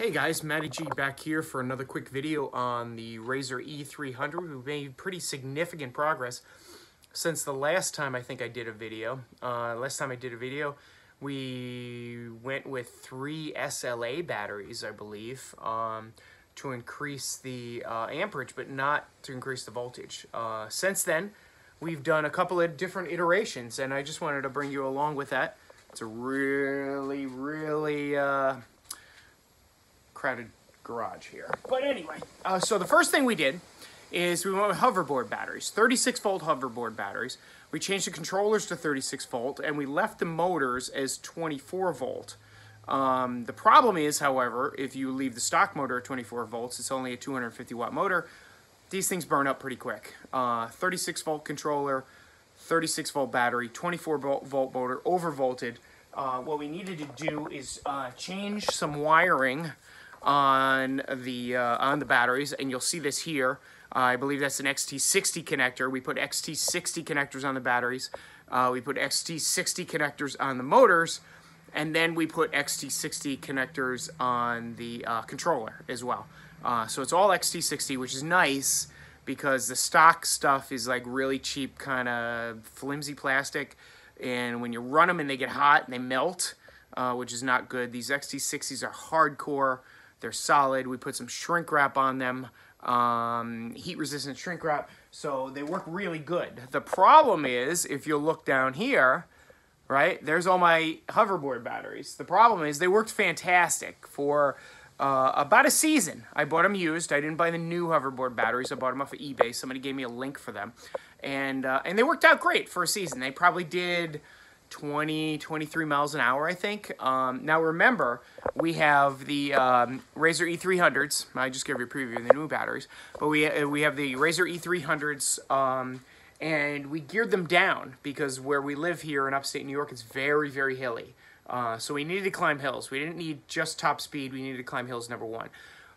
Hey guys, Matty G back here for another quick video on the Razor E300. We've made pretty significant progress since the last time I think I did a video. We went with 3 SLA batteries, I believe, to increase the amperage, but not to increase the voltage. Since then, we've done a couple of different iterations, and I just wanted to bring you along with that. It's a really crowded garage here. But anyway, so the first thing we did is we went with hoverboard batteries, 36 volt hoverboard batteries. We changed the controllers to 36 volt and we left the motors as 24 volt. The problem is, however, if you leave the stock motor at 24 volts, it's only a 250 watt motor. These things burn up pretty quick. 36 volt controller, 36 volt battery, 24 volt motor, overvolted. What we needed to do is change some wiring on the batteries, and you'll see this here. I believe that's an XT60 connector. We put XT60 connectors on the batteries. We put XT60 connectors on the motors, and then we put XT60 connectors on the controller as well. So it's all XT60, which is nice because the stock stuff is like really cheap, kind of flimsy plastic, and when you run them and they get hot and they melt, which is not good. These XT60s are hardcore. They're solid. We put some shrink wrap on them, heat-resistant shrink wrap, so they work really good. The problem is, if you look down here, right, there's all my hoverboard batteries. The problem is they worked fantastic for about a season. I bought them used. I didn't buy the new hoverboard batteries. I bought them off of eBay. Somebody gave me a link for them, and they worked out great for a season. They probably did 23 miles an hour, I think. Now remember, we have the Razor E300s. I just gave you a preview of the new batteries, but we have the Razor E300s, and we geared them down because where we live here in upstate New York, it's very hilly. So we needed to climb hills. We didn't need just top speed. We needed to climb hills, number one.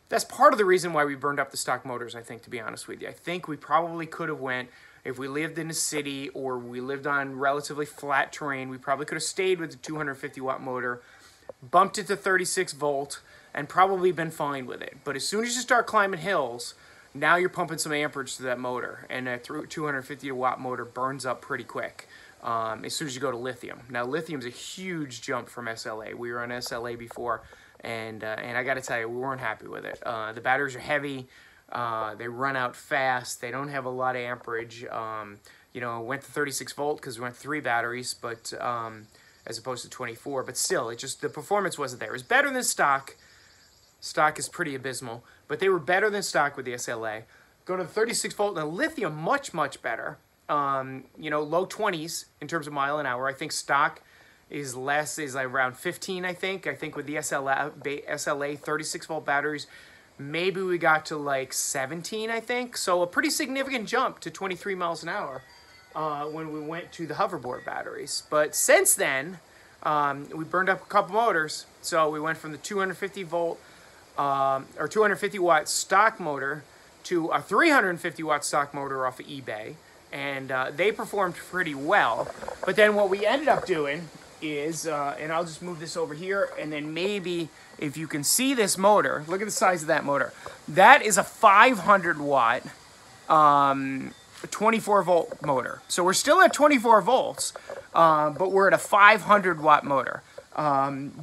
That's part of the reason why we burned up the stock motors, I think, to be honest with you. I think we probably could have went, if we lived in a city or we lived on relatively flat terrain, we probably could have stayed with the 250 watt motor, bumped it to 36 volt, and probably been fine with it. But as soon as you start climbing hills, now you're pumping some amperage to that motor, and that 250 watt motor burns up pretty quick as soon as you go to lithium. Now, lithium's a huge jump from SLA. We were on SLA before, and I got to tell you, we weren't happy with it. The batteries are heavy. They run out fast. They don't have a lot of amperage. You know, went to 36 volt because we went 3 batteries, but as opposed to 24. But still, the performance wasn't there. It was better than stock. Stock is pretty abysmal, but they were better than stock with the SLA. Go to the 36 volt, and the lithium much better. You know, low 20s in terms of mile an hour. I think stock is less, is like around 15. I think with the SLA 36 volt batteries. Maybe we got to like 17, I think. So a pretty significant jump to 23 miles an hour when we went to the hoverboard batteries. But since then, we burned up a couple motors. So we went from the 250 volt or 250 watt stock motor to a 350 watt stock motor off of eBay. And they performed pretty well. But then what we ended up doing is, and I'll just move this over here, and then maybe if you can see this motor, look at the size of that motor. That is a 500 watt 24 volt motor. So we're still at 24 volts, but we're at a 500 watt motor.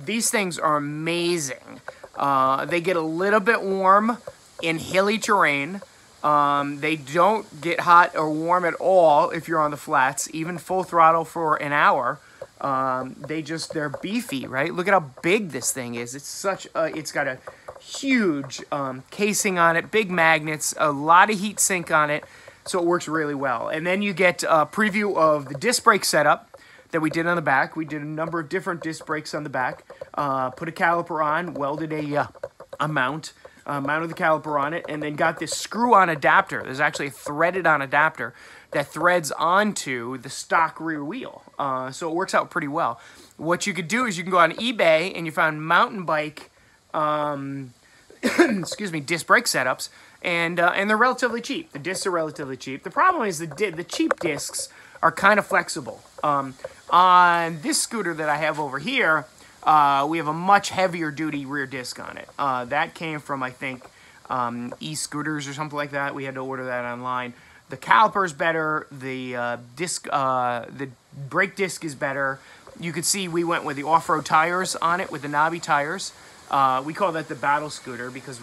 These things are amazing. They get a little bit warm in hilly terrain. They don't get hot or warm at all if you're on the flats, even full throttle for an hour. They're beefy, right? Look at how big this thing is. It's got a huge casing on it, big magnets, a lot of heat sink on it, so it works really well. And then you get a preview of the disc brake setup that we did on the back. We did a number of different disc brakes on the back, put a caliper on, welded a mount, mounted the caliper on it, and then got this screw-on adapter. There's actually a threaded-on adapter that threads onto the stock rear wheel. So it works out pretty well. What you could do is you can go on eBay and you find mountain bike, excuse me, disc brake setups, and they're relatively cheap. The discs are relatively cheap. The problem is the cheap discs are kind of flexible. On this scooter that I have over here, we have a much heavier duty rear disc on it. That came from, I think, e-scooters or something like that. We had to order that online. The caliper's better. The the brake disc is better. You could see we went with the off-road tires on it, with the knobby tires. We call that the battle scooter because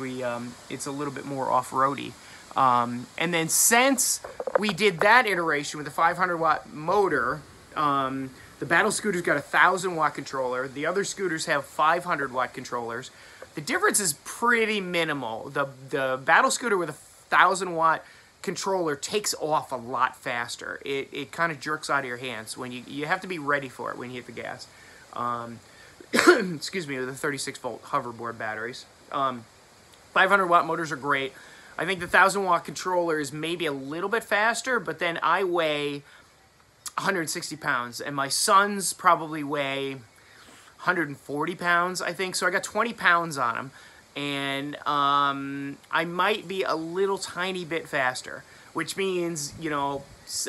it's a little bit more off-roady. And then since we did that iteration with the 500-watt motor, the battle scooter's got a 1,000-watt controller. The other scooters have 500-watt controllers. The difference is pretty minimal. The battle scooter with a 1,000-watt controller takes off a lot faster. It kind of jerks out of your hands when you have to be ready for it when you hit the gas. Excuse me, with the 36-volt hoverboard batteries. 500-watt motors are great. I think the 1,000-watt controller is maybe a little bit faster, but then I weigh 160 pounds, and my sons probably weigh 140 pounds, I think. So I got 20 pounds on them, and I might be a little tiny bit faster, which means, you know,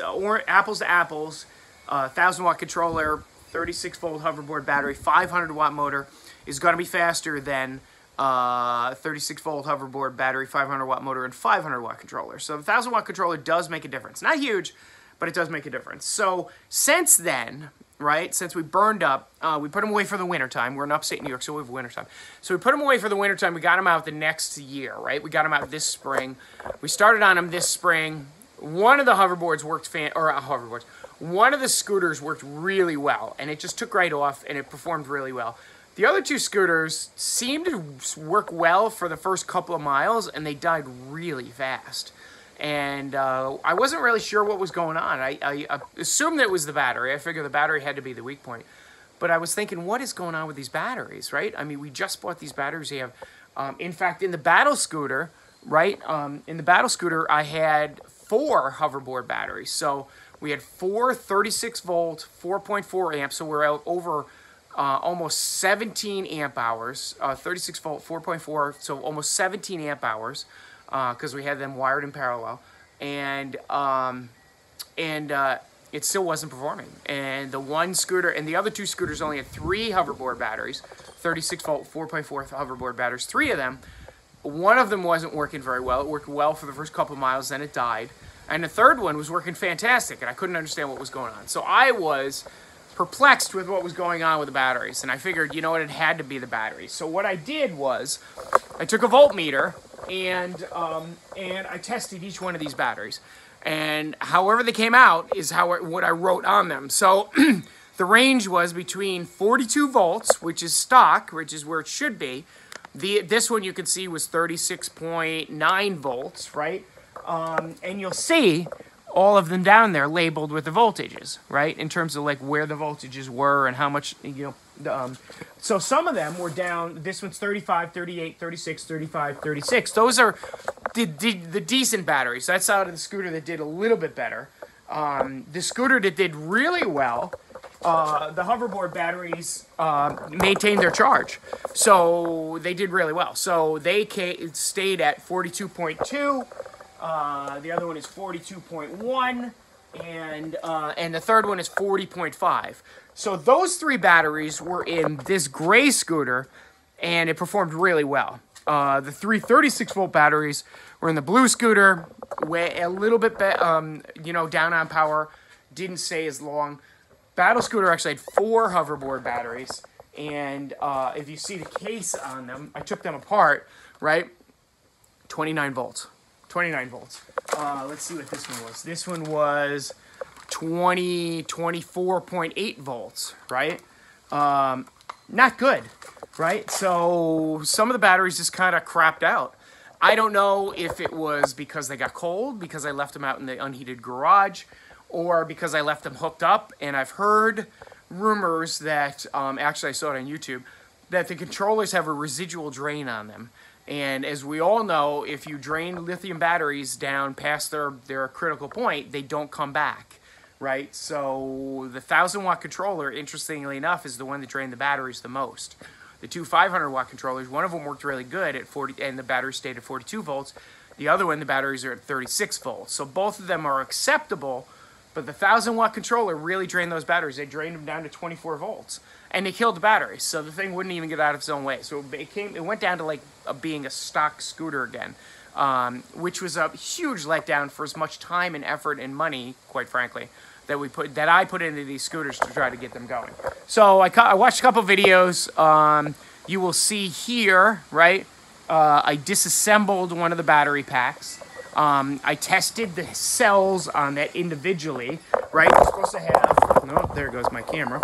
or apples to apples, 1,000-watt controller, 36-volt hoverboard battery, 500-watt motor is going to be faster than 36-volt hoverboard battery, 500-watt motor, and 500-watt controller. So the 1,000-watt controller does make a difference. Not huge, but it does make a difference. So since then, right, since we burned up, we put them away for the wintertime. We're in upstate New York, so we have wintertime. So we put them away for the wintertime. We got them out the next year, right? We got them out this spring. We started on them this spring. One of the hoverboards worked one of the scooters worked really well, and it just took right off, and it performed really well. The other two scooters seemed to work well for the first couple of miles, and they died really fast. And I wasn't really sure what was going on. I assumed that it was the battery. I figured the battery had to be the weak point. But I was thinking, what is going on with these batteries, right? I mean, we just bought these batteries. You have, in fact, in the battle scooter, right? In the battle scooter, I had 4 hoverboard batteries. So we had 4 36-volt, 4.4 amps. So we're out over almost 17 amp hours. 36-volt, 4.4, so almost 17 amp hours. Because we had them wired in parallel, and it still wasn't performing. And the one scooter and the other 2 scooters only had 3 hoverboard batteries, 36-volt, 4.4 hoverboard batteries, 3 of them. One of them wasn't working very well. It worked well for the first couple of miles, then it died. And the third one was working fantastic, and I couldn't understand what was going on. So I was perplexed with what was going on with the batteries, and I figured, you know what, it had to be the batteries. So what I did was I took a voltmeter, and I tested each one of these batteries, and however they came out is what I wrote on them. So the range was between 42 volts, which is stock, which is where it should be. This one you can see was 36.9 volts, right? And you'll see all of them down there labeled with the voltages, right? In terms of like where the voltages were and how much, you know, so some of them were down. This one's 35, 38, 36, 35, 36. Those are the decent batteries. That's out of the scooter that did a little bit better. The scooter that did really well, the hoverboard batteries maintained their charge. So they did really well. So they stayed at 42.2. The other one is 42.1, and the third one is 40.5. So those 3 batteries were in this gray scooter, and it performed really well. The 3 36-volt batteries were in the blue scooter, a little bit, you know, down on power, didn't stay as long. Battle scooter actually had 4 hoverboard batteries, and if you see the case on them, I took them apart, right? 29 volts. 29 volts. Let's see what this one was. This one was 24.8 volts, right? Not good, right? So some of the batteries just kind of crapped out. I don't know if it was because they got cold, because I left them out in the unheated garage, or because I left them hooked up. And I've heard rumors that, actually I saw it on YouTube, that the controllers have a residual drain on them. And as we all know, if you drain lithium batteries down past their critical point, they don't come back, right? So the 1,000-watt controller, interestingly enough, is the one that drained the batteries the most. The 2 500-watt controllers, one of them worked really good at 40, and the battery stayed at 42 volts. The other one, the batteries are at 36 volts. So both of them are acceptable But the 1,000-watt controller really drained those batteries. They drained them down to 24 volts. And they killed the batteries, so the thing wouldn't even get out of its own way. So it went down to like being a stock scooter again, which was a huge letdown for as much time and effort and money, quite frankly, that I put into these scooters to try to get them going. So I watched a couple videos. You will see here, right? I disassembled one of the battery packs. I tested the cells on that individually, right? They're supposed to have, no, there goes my camera.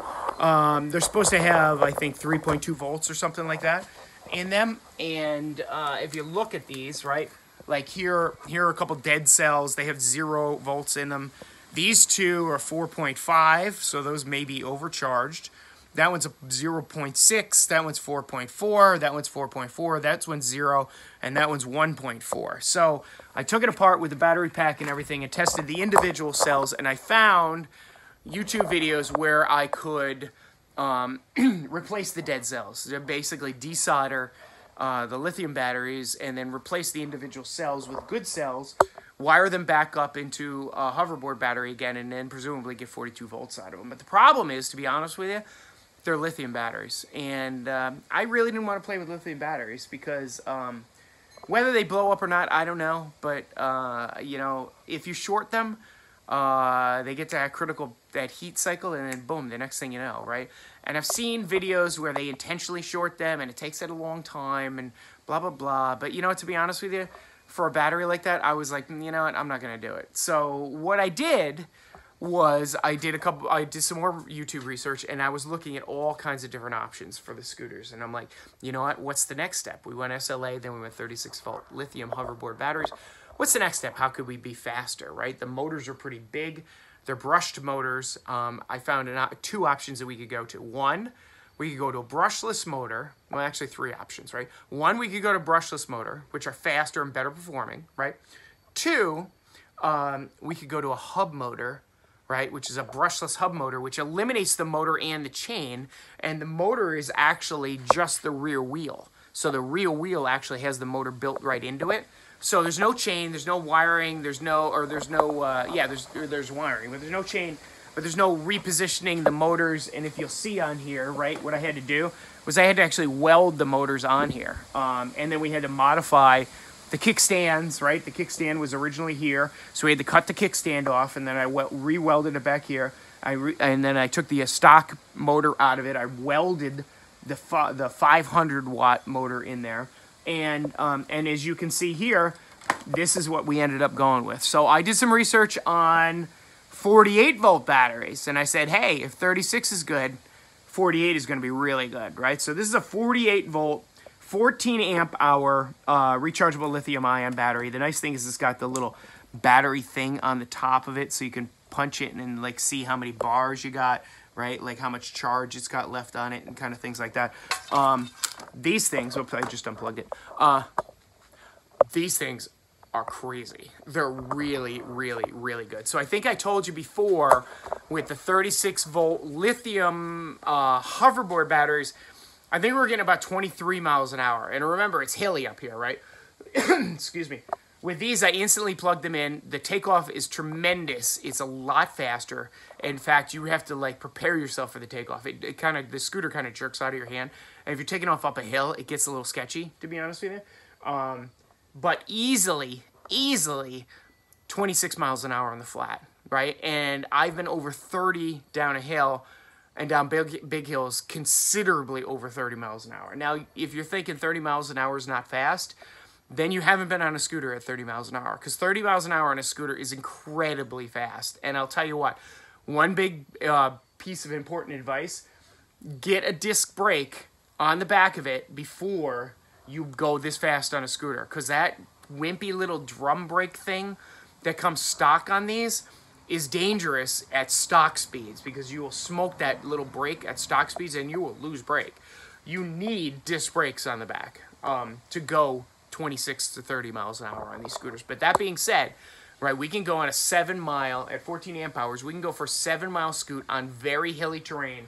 They're supposed to have, I think, 3.2 volts or something like that in them. And if you look at these, right, like here are a couple dead cells. They have 0 volts in them. These two are 4.5, so those may be overcharged. That one's a 0.6, that one's 4.4, that one's 4.4, that one's 0, and that one's 1.4. So I took it apart with the battery pack and everything and tested the individual cells, and I found YouTube videos where I could replace the dead cells. They're basically desolder the lithium batteries and then replace the individual cells with good cells, wire them back up into a hoverboard battery again, and then presumably get 42 volts out of them. But the problem is, to be honest with you, they're lithium batteries. And I really didn't want to play with lithium batteries because whether they blow up or not, I don't know. But, you know, if you short them, they get to that heat cycle, and then boom, the next thing you know, right? And I've seen videos where they intentionally short them, and it takes it a long time, and blah, blah, blah. But, you know, to be honest with you, for a battery like that, I was like, you know what, I'm not going to do it. So what I did was I did some more YouTube research, and I was looking at all kinds of different options for the scooters. And I'm like, you know what, what's the next step? We went SLA, then we went 36-volt lithium hoverboard batteries. What's the next step? How could we be faster, right? The motors are pretty big. They're brushed motors. I found two options that we could go to. One, we could go to a brushless motor. Well, actually 3 options, right? One, we could go to brushless motor, which are faster and better performing, right? 2, we could go to a hub motor, right, which is a brushless hub motor, which eliminates the motor and the chain, and the motor is actually just the rear wheel. So the rear wheel actually has the motor built right into it. So there's no chain, there's no wiring, there's wiring, but there's no chain, but there's no repositioning the motors. And if you'll see on here, right, what I had to do was I had to actually weld the motors on here. And then we had to modify the kickstands, right? The kickstand was originally here, so we had to cut the kickstand off, and then I re-welded it back here. And then I took the stock motor out of it. I welded the 500-watt motor in there, and as you can see here, this is what we ended up going with. So I did some research on 48-volt batteries, and I said, hey, if 36 is good, 48 is going to be really good, right? So this is a 48-volt. 14 amp hour rechargeable lithium ion battery. The nice thing is it's got the little battery thing on the top of it, so you can punch it and like see how many bars you got, right? Like how much charge it's got left on it and kind of things like that. These things, oops, I just unplugged it. These things are crazy. They're really, really, really good. So I think I told you before with the 36-volt lithium hoverboard batteries, I think we're getting about 23 miles an hour. And remember, it's hilly up here, right? Excuse me. With these, I instantly plugged them in. The takeoff is tremendous. It's a lot faster. In fact, you have to like prepare yourself for the takeoff. The scooter kind of jerks out of your hand. And if you're taking off up a hill, it gets a little sketchy, to be honest with you. But easily 26 miles an hour on the flat, right? And I've been over 30 down a hill, and down big hills considerably over 30 miles an hour. Now, if you're thinking 30 miles an hour is not fast, then you haven't been on a scooter at 30 miles an hour, because 30 miles an hour on a scooter is incredibly fast. And I'll tell you what, one big piece of important advice, get a disc brake on the back of it before you go this fast on a scooter, because that wimpy little drum brake thing that comes stock on these is dangerous at stock speeds, because you will smoke that little brake at stock speeds and you will lose brake. You need disc brakes on the back to go 26 to 30 miles an hour on these scooters. But that being said, right, we can go on a 7-mile at 14 amp hours. We can go for a 7-mile scoot on very hilly terrain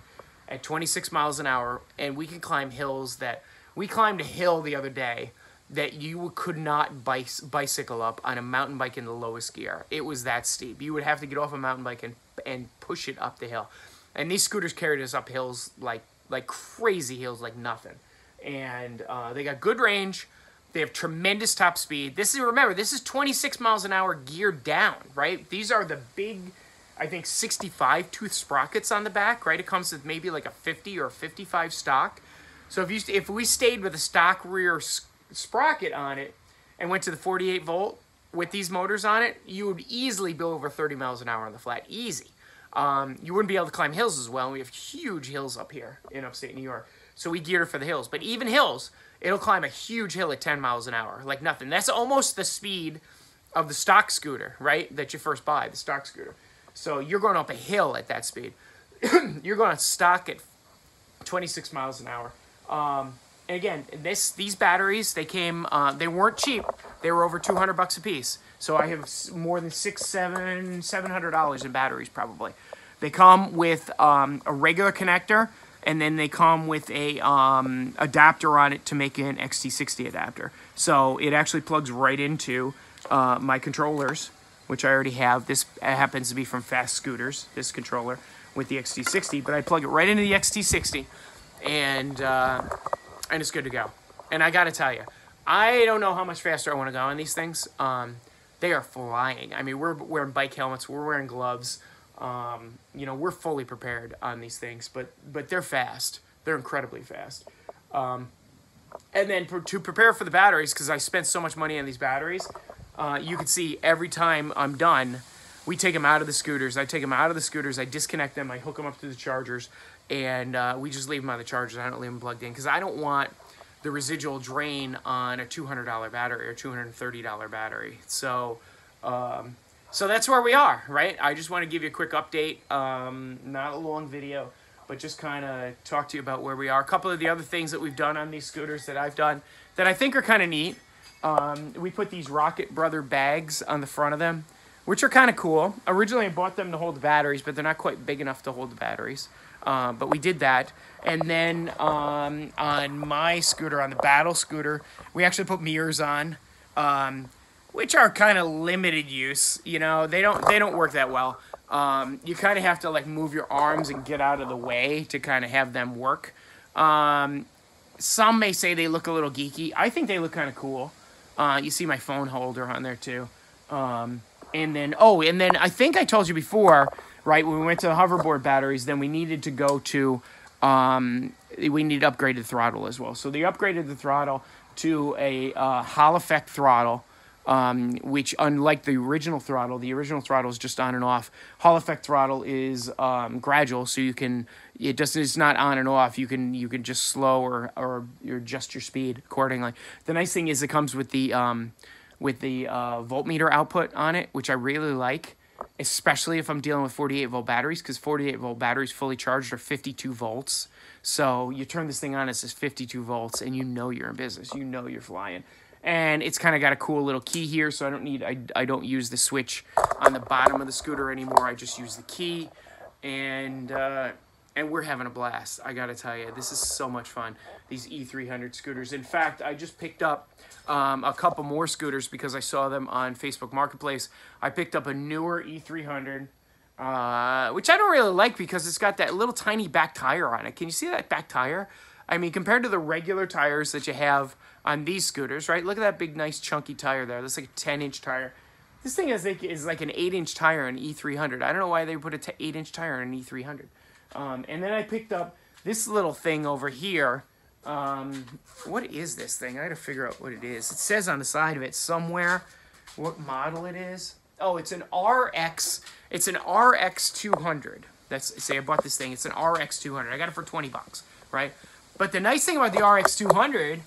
at 26 miles an hour, and we can climb hills that we climbed a hill the other day that you could not bicycle up on a mountain bike in the lowest gear. It was that steep. You would have to get off a mountain bike and push it up the hill. And these scooters carried us up hills like crazy hills, like nothing. And they got good range. They have tremendous top speed. Remember, this is 26 miles an hour geared down, right? These are the big, I think, 65 tooth sprockets on the back, right? It comes with maybe like a 50 or 55 stock. So if we stayed with a stock rear sprocket on it and went to the 48 volt with these motors on it, you would easily go over 30 miles an hour on the flat. Easy. You wouldn't be able to climb hills as well. And we have huge hills up here in upstate New York. So we geared it for the hills. But even hills, it'll climb a huge hill at 10 miles an hour, like nothing. That's almost the speed of the stock scooter, right, that you first buy, the stock scooter. So you're going up a hill at that speed. You're going to stock at 26 miles an hour. And again, these batteries, they weren't cheap. They were over $200 a piece. So I have more than $700 in batteries probably. They come with a regular connector, and then they come with a adapter on it to make an XT60 adapter. So it actually plugs right into my controllers, which I already have. This happens to be from Fast Scooters, this controller with the XT60, but I plug it right into the XT60, and it's good to go. And I gotta tell you, I don't know how much faster I want to go on these things. They are flying. I mean, we're wearing bike helmets, we're wearing gloves. You know, we're fully prepared on these things, but they're fast. They're incredibly fast. And then to prepare for the batteries, because I spent so much money on these batteries, you can see every time I'm done, we take them out of the scooters. I take them out of the scooters, I disconnect them, I hook them up to the chargers, and we just leave them on the chargers. I don't leave them plugged in, because I don't want the residual drain on a $200 battery or $230 battery. So that's where we are, right? I just want to give you a quick update, not a long video, but just kind of talk to you about where we are. A couple of the other things that we've done on these scooters that I've done that I think are kind of neat. We put these Rocket Brother bags on the front of them, which are kind of cool. Originally, I bought them to hold the batteries, but they're not quite big enough to hold the batteries. But we did that. And then on my scooter, on the Battle scooter, we actually put mirrors on, which are kind of limited use. You know, they don't work that well. You kind of have to like move your arms and get out of the way to kind of have them work. Some may say they look a little geeky. I think they look kind of cool. You see my phone holder on there too. And then I think I told you before, right, when we went to the hoverboard batteries, then we needed to go to, we needed to upgrade the throttle as well. So they upgraded the throttle to a Hall effect throttle, which unlike the original throttle is just on and off. Hall effect throttle is gradual, so you can, it's not on and off. You can just slow or adjust your speed accordingly. The nice thing is it comes with the voltmeter output on it, which I really like, especially if I'm dealing with 48 volt batteries, because 48 volt batteries fully charged are 52 volts. So you turn this thing on, it says 52 volts, and you know you're in business. You know you're flying. And it's kind of got a cool little key here, so I don't use the switch on the bottom of the scooter anymore. I just use the key, and we're having a blast. I gotta tell you, this is so much fun. These E300 scooters. In fact, I just picked up a couple more scooters because I saw them on Facebook Marketplace. I picked up a newer E300, which I don't really like because it's got that little tiny back tire on it. Can you see that back tire? I mean, compared to the regular tires that you have on these scooters, right? Look at that big, nice, chunky tire there. That's like a 10-inch tire. This thing is like an 8-inch tire in E300. I don't know why they put an 8-inch tire in an E300. And then I picked up this little thing over here. What is this thing? I gotta figure out what it is. It says on the side of it somewhere what model it is. Oh, it's an RX. It's an RX 200. Say I bought this thing. It's an RX 200. I got it for 20 bucks, right? But the nice thing about the RX 200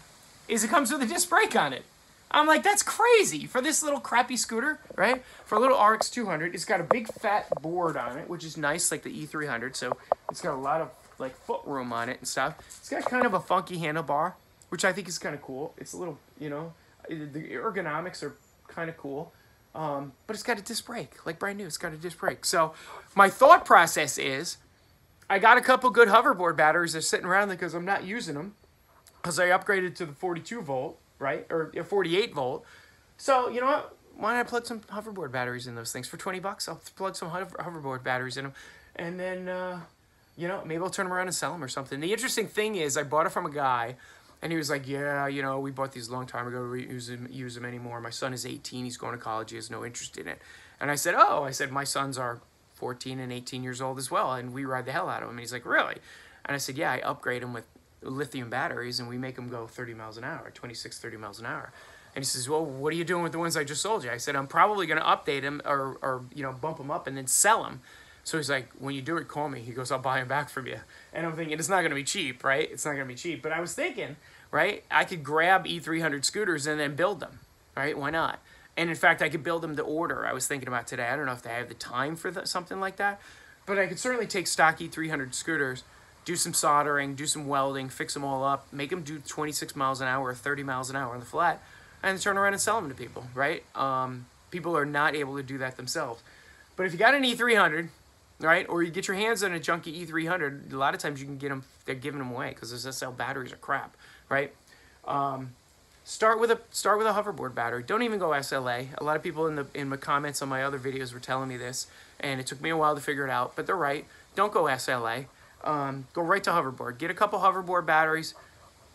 is it comes with a disc brake on it. I'm like, that's crazy for this little crappy scooter, right? For a little RX 200, it's got a big fat board on it, which is nice, like the E300. So it's got a lot of like foot room on it and stuff. It's got kind of a funky handlebar, which I think is kind of cool. It's a little, you know, the ergonomics are kind of cool. But it's got a disc brake, like brand new. It's got a disc brake. So my thought process is, I got a couple good hoverboard batteries that are sitting around there because I'm not using them, because I upgraded to the 42 volt, right? Or 48 volt. So, you know what? Why not plug some hoverboard batteries in those things for 20 bucks? I'll plug some hoverboard batteries in them. And then, you know, maybe I'll turn them around and sell them or something. The interesting thing is I bought it from a guy, and he was like, yeah, you know, we bought these a long time ago. We don't use them anymore. My son is 18. He's going to college. He has no interest in it. And I said, oh, I said, my sons are 14 and 18 years old as well, and we ride the hell out of them. And he's like, really? And I said, yeah, I upgrade them with lithium batteries, and we make them go 30 miles an hour, 26, 30 miles an hour. And he says, well, what are you doing with the ones I just sold you? I said, I'm probably going to update them or, you know, bump them up and then sell them. So he's like, when you do it, call me. He goes, I'll buy them back from you. And I'm thinking, it's not going to be cheap, right? It's not going to be cheap. But I was thinking, right, I could grab e300 scooters and then build them, right? Why not? And in fact, I could build them to order. I was thinking about today. I don't know if they have the time for something like that. But I could certainly take stock e300 scooters, do some soldering, do some welding, fix them all up, make them do 26 miles an hour or 30 miles an hour on the flat, and turn around and sell them to people, right? People are not able to do that themselves. But if you got an E300, right, or you get your hands on a junky E300, a lot of times you can get them, they're giving them away because those SL batteries are crap, right? Start with a hoverboard battery. Don't even go SLA. A lot of people in the comments on my other videos were telling me this, and it took me a while to figure it out, but they're right. Don't go SLA. Go right to hoverboard. Get a couple hoverboard batteries,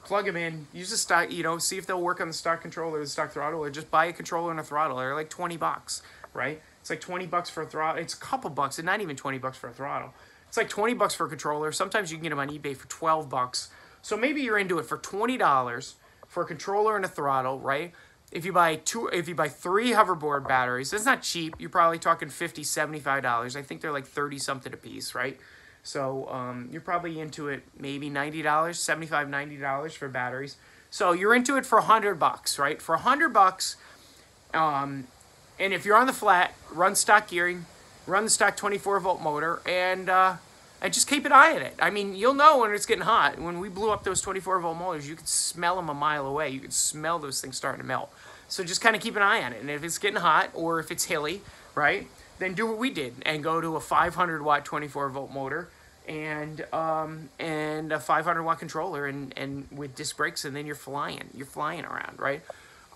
plug them in, use the stock, you know, see if they'll work on the stock controller, the stock throttle, or just buy a controller and a throttle. They're like 20 bucks, right? It's like 20 bucks for a throttle. It's a couple bucks, and not even 20 bucks for a throttle. It's like 20 bucks for a controller. Sometimes you can get them on eBay for 12 bucks. So maybe you're into it for $20 for a controller and a throttle, right? If you buy 3 hoverboard batteries, that's not cheap. You're probably talking $50, $75. I think they're like 30 something a piece, right? So you're probably into it maybe $90, $75, $90 for batteries. So you're into it for 100 bucks, right? For 100 bucks, and if you're on the flat, run stock gearing, run the stock 24-volt motor, and just keep an eye on it. I mean, you'll know when it's getting hot. When we blew up those 24-volt motors, you could smell them a mile away. You could smell those things starting to melt. So just kind of keep an eye on it. And if it's getting hot or if it's hilly, right, then do what we did and go to a 500-watt 24-volt motor and a 500-watt controller and with disc brakes, and then you're flying around, right?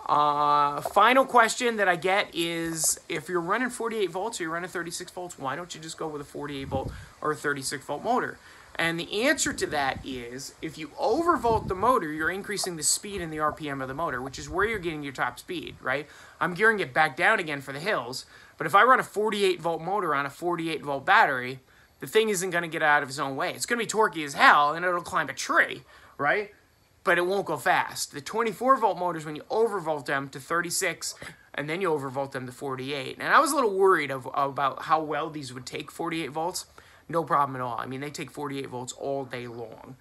Final question that I get is, if you're running 48 volts or you're running 36 volts, why don't you just go with a 48 volt or a 36 volt motor? And the answer to that is, if you overvolt the motor, you're increasing the speed and the RPM of the motor, which is where you're getting your top speed, right? I'm gearing it back down again for the hills, but if I run a 48 volt motor on a 48 volt battery, the thing isn't going to get out of its own way. It's going to be torquey as hell, and it'll climb a tree, right? But it won't go fast. The 24-volt motors, when you overvolt them to 36, and then you overvolt them to 48. And I was a little worried about how well these would take 48 volts. No problem at all. I mean, they take 48 volts all day long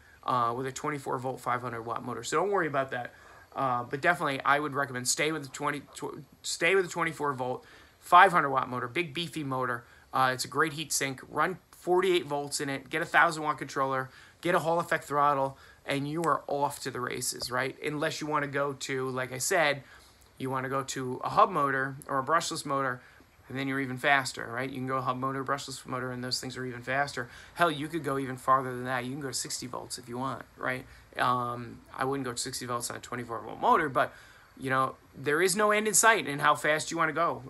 with a 24-volt 500-watt motor. So don't worry about that. But definitely, I would recommend stay with the 24-volt 500-watt motor, big beefy motor. It's a great heat sink. Run 48 volts in it. Get a 1,000-watt controller. Get a Hall effect throttle. And you are off to the races, right? Unless you want to go to, like I said, you want to go to a hub motor or a brushless motor, and then you're even faster, right? You can go a hub motor, brushless motor, and those things are even faster. Hell, you could go even farther than that. You can go to 60 volts if you want, right? I wouldn't go to 60 volts on a 24-volt motor, but, you know, there is no end in sight in how fast you want to go.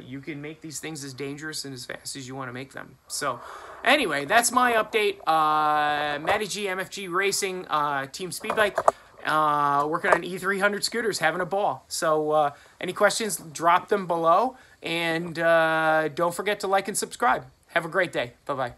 You can make these things as dangerous and as fast as you want to make them. So, anyway, that's my update. Matty G, MFG Racing, Team Speedbike, working on E300 scooters, having a ball. So, any questions, drop them below. And don't forget to like and subscribe. Have a great day. Bye-bye.